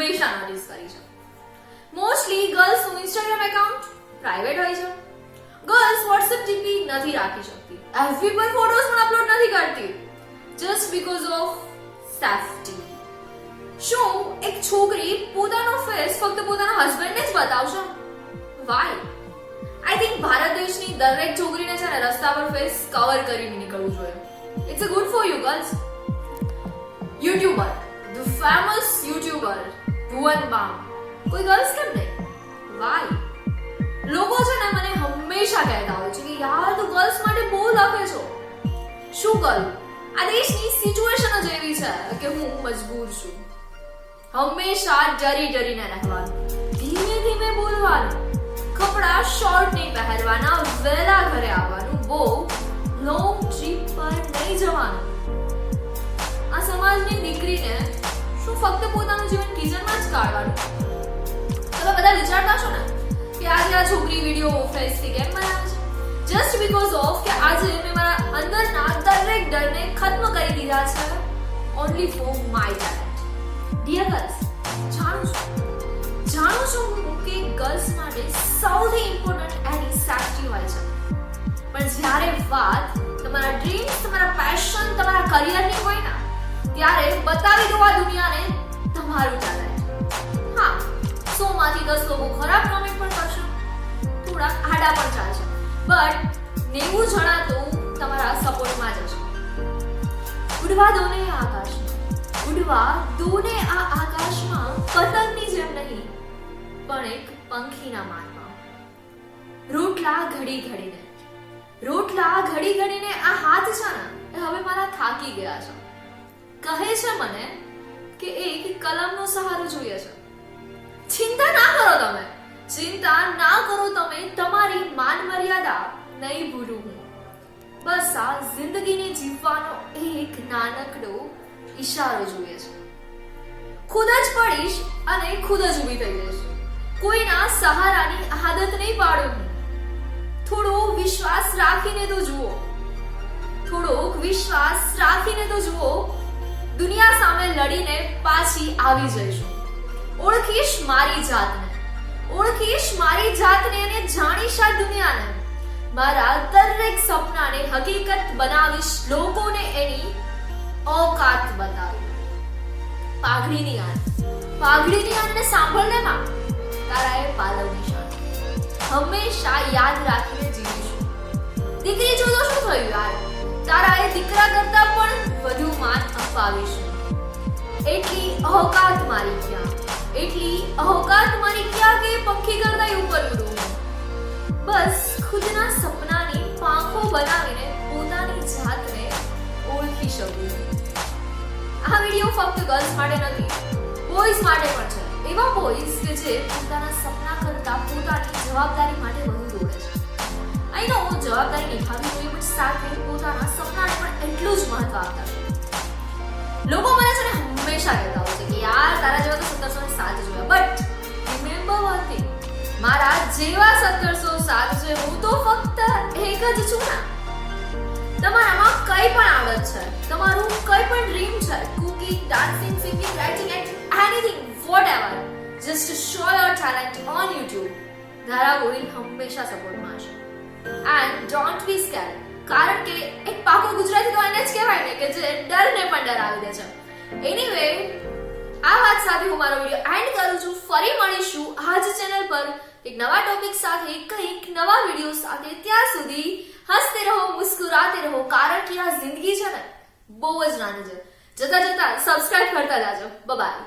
હંમેશા નોટિસ કરી છે. મોસ્ટલી ગર્લ્સનું ઇન્સ્ટાગ્રામ એકાઉન્ટ પ્રાઇવેટ હોય છે. ગર્લ્સ WhatsApp DP નથી રાખી શકતી, FB પર ફોટોઝ પણ અપલોડ નથી કરતી, જસ્ટ બીકોઝ ઓફ સેફટી. શું એક છોકરી પોતાનો ફેસ ફક્ત પોતાના હસબન્ડને જ બતાવશે? વાય? આઈ થિંક ભારત દેશની દરેક છોકરીને છે ને રસ્તા પર ફેસ કવર કરીને નીકળવું જોઈએ. It's a good for you girls. YouTuber, the famous YouTuber Bhuvan Bam, કોઈ ગર્લ્સ કેમ નહીં? વાય? લોકો છે ને મને હંમેશા કહેતા હોય છે કે યાર તું ગર્લ્સ માટે બહુ લખે છો. શું કરું? આ દેશની સિચ્યુએશન જ એવી છે કે હું મજબૂર છું. હંમેશા ડરી ડરીને રહેવાનું, ધીમે ધીમે બોલવાનું, કપડા શોર્ટ નહીં પહેરવાના, વહેલા ઘરે આવવાનું, બહુ લોંગ ટ્રીપ પર નહીં જવાનું. આ સમાજની દીકરીને શું ફક્ત પોતાનું જીવન કિચનમાં જ કાઢવાનું? તમે બધા વિચારતા છો ને કે આજે આ છોકરી વિડીયો ફેસથી કેમ બનાવે છે? જસ્ટ બીકોઝ ઓફ કે આજે મેં મારા અંદરના દરેક ડરને ખત્મ કરી દીધા છે, only for my talent. Dear girls, જાણું છું હું કે ગર્લ્સ માટે સૌથી ઇમ્પોર્ટન્ટ એની સેફટી હોય છે, પણ જ્યારે વાત તમારા ડ્રીમ્સ, તમારા પેશન, તમારા કરિયરની હોય ને, ત્યારે બતાવી દો આ દુનિયાને તમારું ટેલેન્ટ. હા, 100 માંથી 10 લોકો ખરાબ કમેન્ટ પણ કરશે, થોડા આડા પણ ચાલશે, બટ 90 જણા તો તમારા સપોર્ટમાં જ હશે. ઉડવા દો ને આ આકાશમાં, ઉડવા દો ને આ આકાશમાં, પતંગની જેમ નહીં પણ એક પંખીના માનમાં. રોટલા ઘડી ઘડીને આ હાથ છે ને એ હવે મારા થાકી ગયા છે. કહે છે મને કે એક કલમનો સહારો જોઈએ છે. ચિંતા ના કરો તમે, તમારી માન મર્યાદા નહીં ભૂલું હું. બસ આ જિંદગીને જીવવાનો એક નાનકડો ઈશારો જોઈએ છે. ખુદ જ પડીશ અને ખુદ જ ઊભી થઈ જઈશ. કોઈના સહારાની આદત નહીં પાડું હું. થોડોક વિશ્વાસ રાખીને તો જુઓ, દુનિયા સામે લડીને પાછી આવી જઈશું. ઓળખીશ મારી જાતને અને જાણીશ આ દુનિયાને. મારા દરેક સપનાને હકીકત બનાવીશ, લોકોને એની ઓકાત બતાવી. પાઘડીની આનને સાંભળને માં, તારા એ પાલવની શાન હંમેશા યાદ રાખીને જીવીશું. દીકરી જો તો શું થયું યાર, તારા એ દીકરા કરતા પણ વધુ માન અપાવીશું. એટલી અહોકાત મારી ક્યાં કે પંખી કરતા ઉપર ઉડું. બસ ખુદના સપનાની પાંખો બનાવીને પોતાની જાતને ઓળખી શકું. આ વિડીયો ફક્ત ગર્લ્સ માટે નથી, બોયઝ માટે પણ છે. એવા બોયઝ કે જે પોતાના સપના કરતા પોતાની જવાબદારી માટે વધુ દોડે છે. આઈ નો જવાબદારી નિભાવવી જોઈએ, પણ સાથે પોતાના સપનાને પણ એટલું જ મહત્વ આપતા છે. લોકો મને છે ને હંમેશા કહેતા હોય છે કે યાર તારા જેવા તો 1707 જોયા, બટ રિમેમ્બર વન થિંગ, મારા જેવા 1707 છે. હું તો ફક્ત એક જ છું ને. તમારામાં કઈ પણ આવડત છે, તમારું કઈ પણ ડ્રીમ છે, cooking, dancing, singing, writing, acting, anything, whatever, just show your talent on YouTube. ધારા ગોહિલ હંમેશા સપોર્ટમાં હશે. And don't be scared, કારણ કે એક પાકો ગુજરાતી તો એને જ કહેવાય ને કે જે ડરને પણ ડરાવી દે છે. એનીવે, આ વાત સાથે હું મારો વિડીયો એન્ડ કરું છું. ફરી મળીશું આ જ ચેનલ પર એક નવા ટોપિક સાથે, કંઈક નવા વિડીયો સાથે. ત્યાં સુધી હસતે રહો, મુસ્કુરાતે રહો, કારણ કે આ જિંદગી છે ને બહુ જ નાની છે. જતા સબસ્ક્રાઇબ કરતા જાજો. બાય.